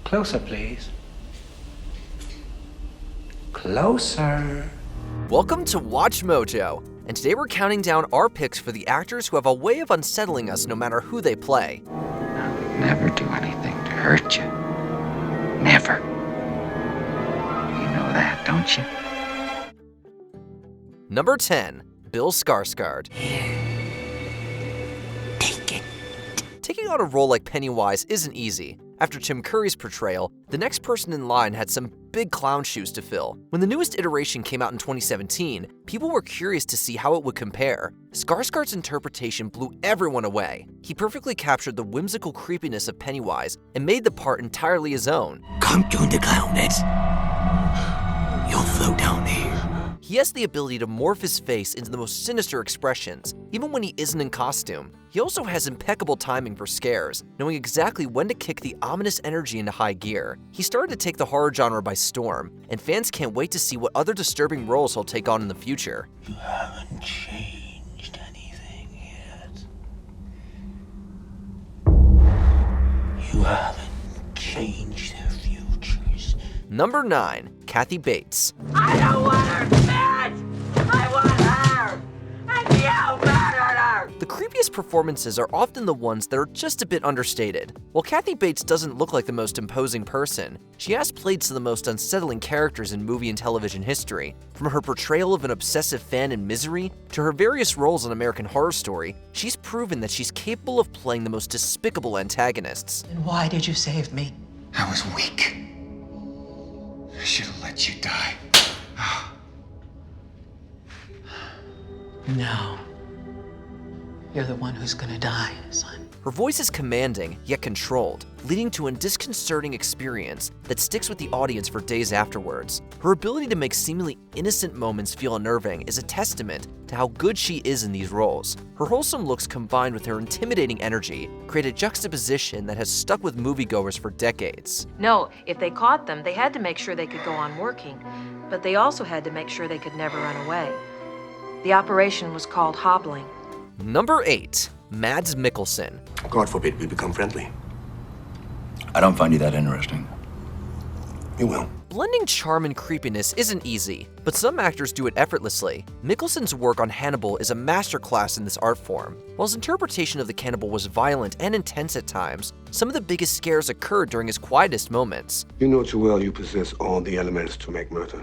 Closer, please. Closer. Welcome to Watch Mojo, and today we're counting down our picks for the actors who have a way of unsettling us no matter who they play. I would never do anything to hurt you. Never. You know that, don't you? Number 10, Bill Skarsgård. Take it. Taking on a role like Pennywise isn't easy. After Tim Curry's portrayal, the next person in line had some big clown shoes to fill. When the newest iteration came out in 2017, people were curious to see how it would compare. Skarsgård's interpretation blew everyone away. He perfectly captured the whimsical creepiness of Pennywise and made the part entirely his own. Come join the clownets. You'll float down there. He has the ability to morph his face into the most sinister expressions, even when he isn't in costume. He also has impeccable timing for scares, knowing exactly when to kick the ominous energy into high gear. He started to take the horror genre by storm, and fans can't wait to see what other disturbing roles he'll take on in the future. You haven't changed anything yet. You haven't changed their futures. Number 9, Kathy Bates. I don't want her, bitch! I want her! And you murdered her! The creepiest performances are often the ones that are just a bit understated. While Kathy Bates doesn't look like the most imposing person, she has played some of the most unsettling characters in movie and television history. From her portrayal of an obsessive fan in Misery to her various roles in American Horror Story, she's proven that she's capable of playing the most despicable antagonists. And why did you save me? I was weak. I should have let you die. No. You're the one who's gonna die, son. Her voice is commanding, yet controlled, leading to a disconcerting experience that sticks with the audience for days afterwards. Her ability to make seemingly innocent moments feel unnerving is a testament to how good she is in these roles. Her wholesome looks combined with her intimidating energy create a juxtaposition that has stuck with moviegoers for decades. No, if they caught them, they had to make sure they could go on working, but they also had to make sure they could never run away. The operation was called hobbling. Number 8, Mads Mikkelson. God forbid we become friendly. I don't find you that interesting. You will. Blending charm and creepiness isn't easy, but some actors do it effortlessly. Mickelson's work on Hannibal is a masterclass in this art form. While his interpretation of the cannibal was violent and intense at times, some of the biggest scares occurred during his quietest moments. You know too well you possess all the elements to make murder.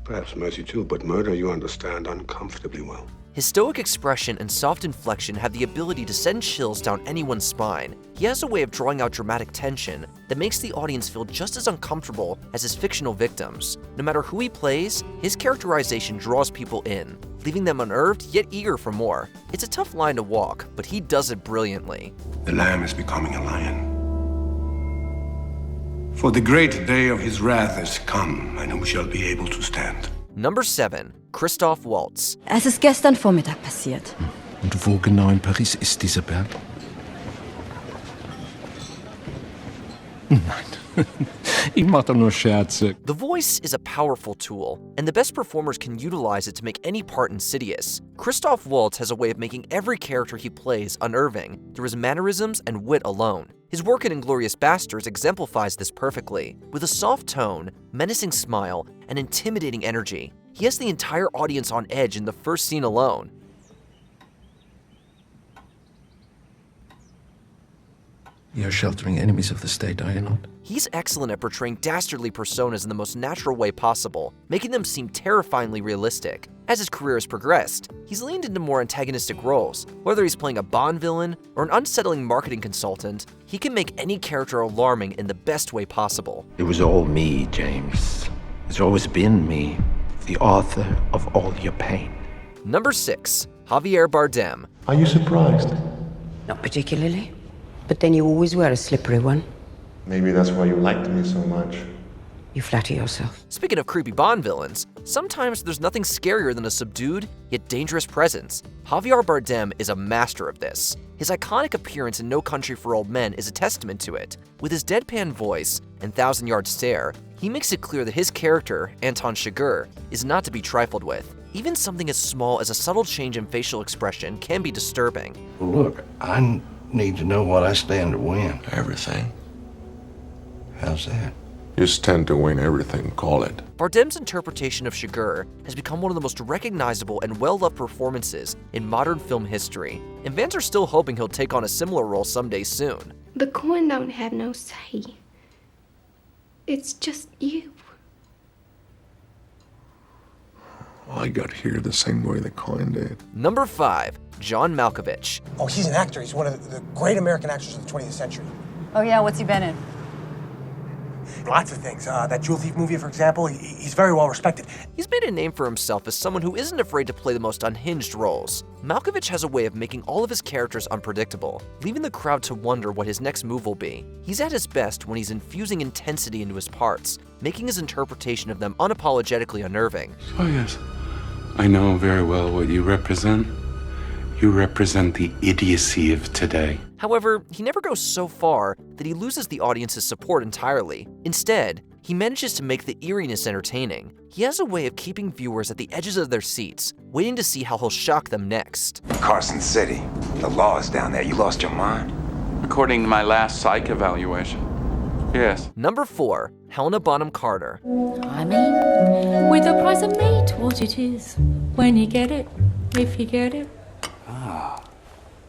Perhaps mercy too, but murder you understand uncomfortably well. His stoic expression and soft inflection have the ability to send chills down anyone's spine. He has a way of drawing out dramatic tension that makes the audience feel just as uncomfortable as his fictional victims. No matter who he plays, his characterization draws people in, leaving them unnerved yet eager for more. It's a tough line to walk, but he does it brilliantly. The lamb is becoming a lion. For the great day of his wrath is come, and who shall be able to stand? Number 7, Kristoff Waltz. Es ist gestern Vormittag passiert. Und wo genau in Paris ist dieser Berg? Nein, ich mach doch nur Scherze. The voice is a powerful tool, and the best performers can utilize it to make any part insidious. Kristoff Waltz has a way of making every character he plays unnerving through his mannerisms and wit alone. His work in Inglourious Basterds exemplifies this perfectly. With a soft tone, menacing smile, and intimidating energy, he has the entire audience on edge in the first scene alone. You're sheltering enemies of the state, are you not? He's excellent at portraying dastardly personas in the most natural way possible, making them seem terrifyingly realistic. As his career has progressed, he's leaned into more antagonistic roles. Whether he's playing a Bond villain or an unsettling marketing consultant, he can make any character alarming in the best way possible. It was all me, James. It's always been me, the author of all your pain. Number 6, Javier Bardem. Are you surprised? Not particularly. But then you always were a slippery one. Maybe that's why you liked me so much. You flatter yourself. Speaking of creepy Bond villains, sometimes there's nothing scarier than a subdued, yet dangerous presence. Javier Bardem is a master of this. His iconic appearance in No Country for Old Men is a testament to it. With his deadpan voice and thousand-yard stare, he makes it clear that his character, Anton Chigurh, is not to be trifled with. Even something as small as a subtle change in facial expression can be disturbing. Well, look, I need to know what I stand to win. Everything. How's that? You stand to win everything, call it. Bardem's interpretation of Chigurh has become one of the most recognizable and well-loved performances in modern film history, and fans are still hoping he'll take on a similar role someday soon. The coin don't have no say. It's just you. I got here the same way the coin did. Number 5, John Malkovich. Oh, he's an actor. He's one of the great American actors of the 20th century. Oh, yeah? What's he been in? Lots of things. That Jewel Thief movie, for example, he's very well respected. He's made a name for himself as someone who isn't afraid to play the most unhinged roles. Malkovich has a way of making all of his characters unpredictable, leaving the crowd to wonder what his next move will be. He's at his best when he's infusing intensity into his parts, making his interpretation of them unapologetically unnerving. Oh yes, I know very well what you represent. You represent the idiocy of today. However, he never goes so far that he loses the audience's support entirely. Instead, he manages to make the eeriness entertaining. He has a way of keeping viewers at the edges of their seats, waiting to see how he'll shock them next. Carson City, the law is down there. You lost your mind? According to my last psych evaluation, yes. Number 4, Helena Bonham Carter. I mean, with the price of meat, what it is. When you get it, if you get it.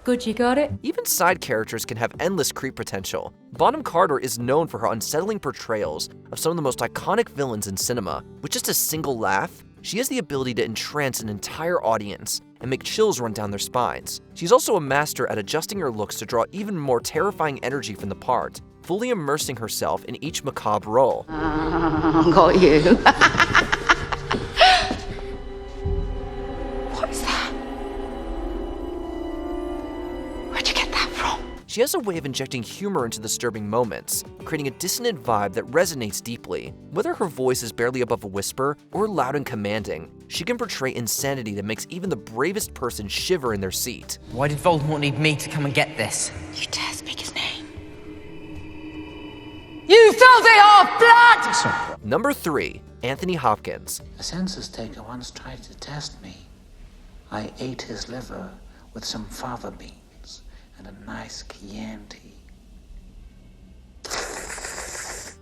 Good, you got it? Even side characters can have endless creep potential. Bonham Carter is known for her unsettling portrayals of some of the most iconic villains in cinema. With just a single laugh, she has the ability to entrance an entire audience and make chills run down their spines. She's also a master at adjusting her looks to draw even more terrifying energy from the part, fully immersing herself in each macabre role. Got you. She has a way of injecting humor into disturbing moments, creating a dissonant vibe that resonates deeply. Whether her voice is barely above a whisper or loud and commanding, she can portray insanity that makes even the bravest person shiver in their seat. Why did Voldemort need me to come and get this? You dare speak his name? You filthy half-blood! Number 3, Anthony Hopkins. A census taker once tried to test me. I ate his liver with some fava beans and a nice Chianti.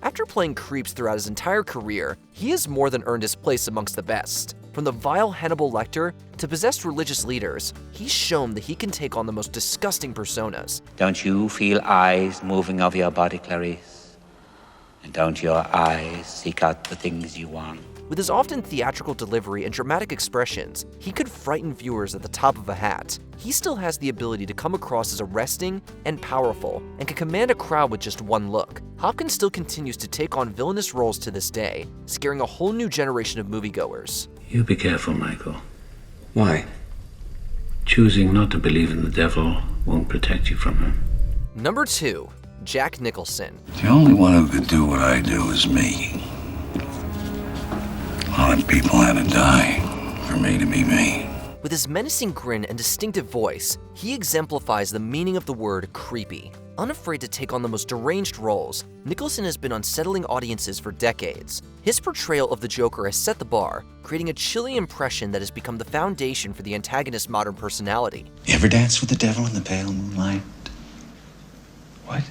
After playing creeps throughout his entire career, he has more than earned his place amongst the best. From the vile Hannibal Lecter to possessed religious leaders, he's shown that he can take on the most disgusting personas. Don't you feel eyes moving over your body, Clarice? And don't your eyes seek out the things you want? With his often theatrical delivery and dramatic expressions, he could frighten viewers at the top of a hat. He still has the ability to come across as arresting and powerful, and can command a crowd with just one look. Hopkins still continues to take on villainous roles to this day, scaring a whole new generation of moviegoers. You be careful, Michael. Why? Choosing not to believe in the devil won't protect you from him. Number 2, Jack Nicholson. The only one who could do what I do is me. A lot of people had to die for me to be me. With his menacing grin and distinctive voice, he exemplifies the meaning of the word creepy. Unafraid to take on the most deranged roles, Nicholson has been unsettling audiences for decades. His portrayal of the Joker has set the bar, creating a chilling impression that has become the foundation for the antagonist's modern personality. You ever dance with the devil in the pale moonlight? What?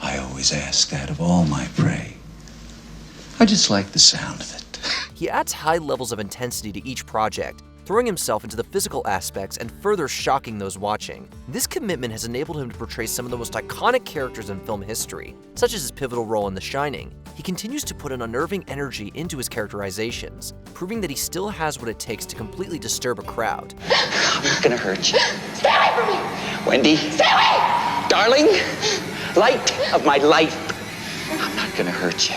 I always ask that of all my prey. I just like the sound of it. He adds high levels of intensity to each project, throwing himself into the physical aspects and further shocking those watching. This commitment has enabled him to portray some of the most iconic characters in film history, such as his pivotal role in The Shining. He continues to put an unnerving energy into his characterizations, proving that he still has what it takes to completely disturb a crowd. I'm not gonna hurt you. Stay away from me! Wendy. Stay away! Darling, light of my life. I'm not gonna hurt you.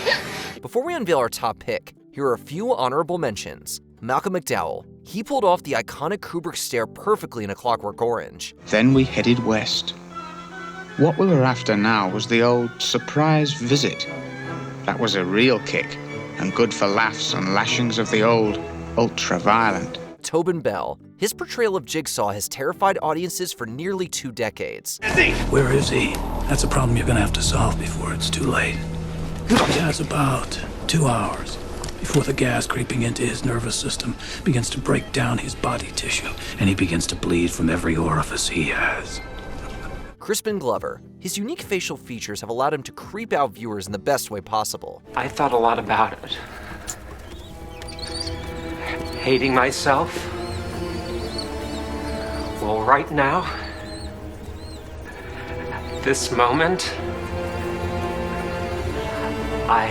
Before we unveil our top pick, here are a few honorable mentions. Malcolm McDowell. He pulled off the iconic Kubrick stare perfectly in A Clockwork Orange. Then we headed west. What we were after now was the old surprise visit. That was a real kick, and good for laughs and lashings of the old ultra-violent. Tobin Bell. His portrayal of Jigsaw has terrified audiences for nearly 2 decades. Where is he? That's a problem you're gonna have to solve before it's too late. He has about 2 hours before the gas creeping into his nervous system begins to break down his body tissue, and he begins to bleed from every orifice he has. Crispin Glover. His unique facial features have allowed him to creep out viewers in the best way possible. I thought a lot about it. Hating myself. Well, right now, this moment, I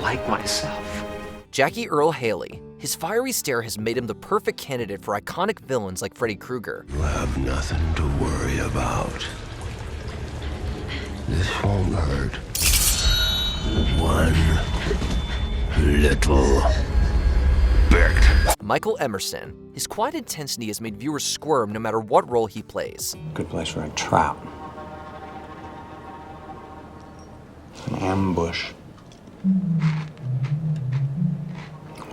like myself. Jackie Earle Haley. His fiery stare has made him the perfect candidate for iconic villains like Freddy Krueger. You have nothing to worry about. This won't hurt. One little bit. Michael Emerson. His quiet intensity has made viewers squirm no matter what role he plays. Good place for a trap. An ambush.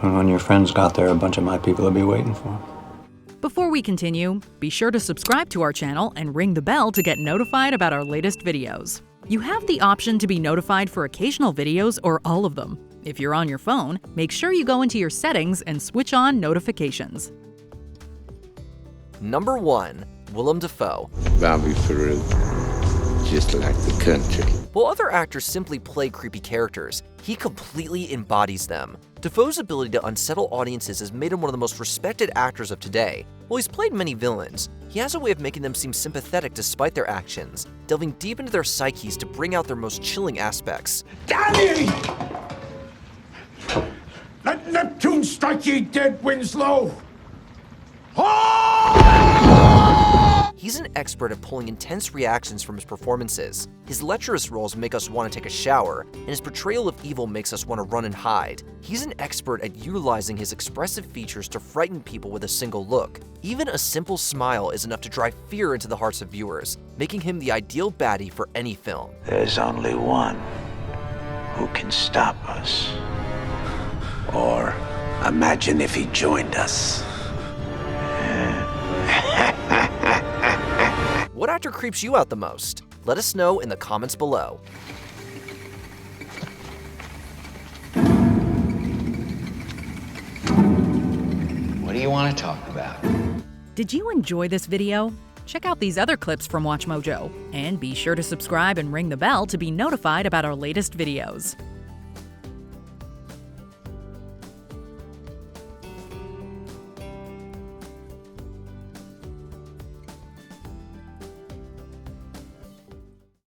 And when your friends got there, a bunch of my people would be waiting for them. Before we continue, be sure to subscribe to our channel and ring the bell to get notified about our latest videos. You have the option to be notified for occasional videos or all of them. If you're on your phone, make sure you go into your settings and switch on notifications. Number 1. Willem Dafoe. Bobby Peru, just like the country. While other actors simply play creepy characters, he completely embodies them. Dafoe's ability to unsettle audiences has made him one of the most respected actors of today. While he's played many villains, he has a way of making them seem sympathetic despite their actions, delving deep into their psyches to bring out their most chilling aspects. Danny! Let Neptune strike ye dead, Winslow! He's an expert at pulling intense reactions from his performances. His lecherous roles make us want to take a shower, and his portrayal of evil makes us want to run and hide. He's an expert at utilizing his expressive features to frighten people with a single look. Even a simple smile is enough to drive fear into the hearts of viewers, making him the ideal baddie for any film. There's only one who can stop us. Or imagine if he joined us. What actor creeps you out the most? Let us know in the comments below. What do you want to talk about? Did you enjoy this video? Check out these other clips from WatchMojo, and be sure to subscribe and ring the bell to be notified about our latest videos.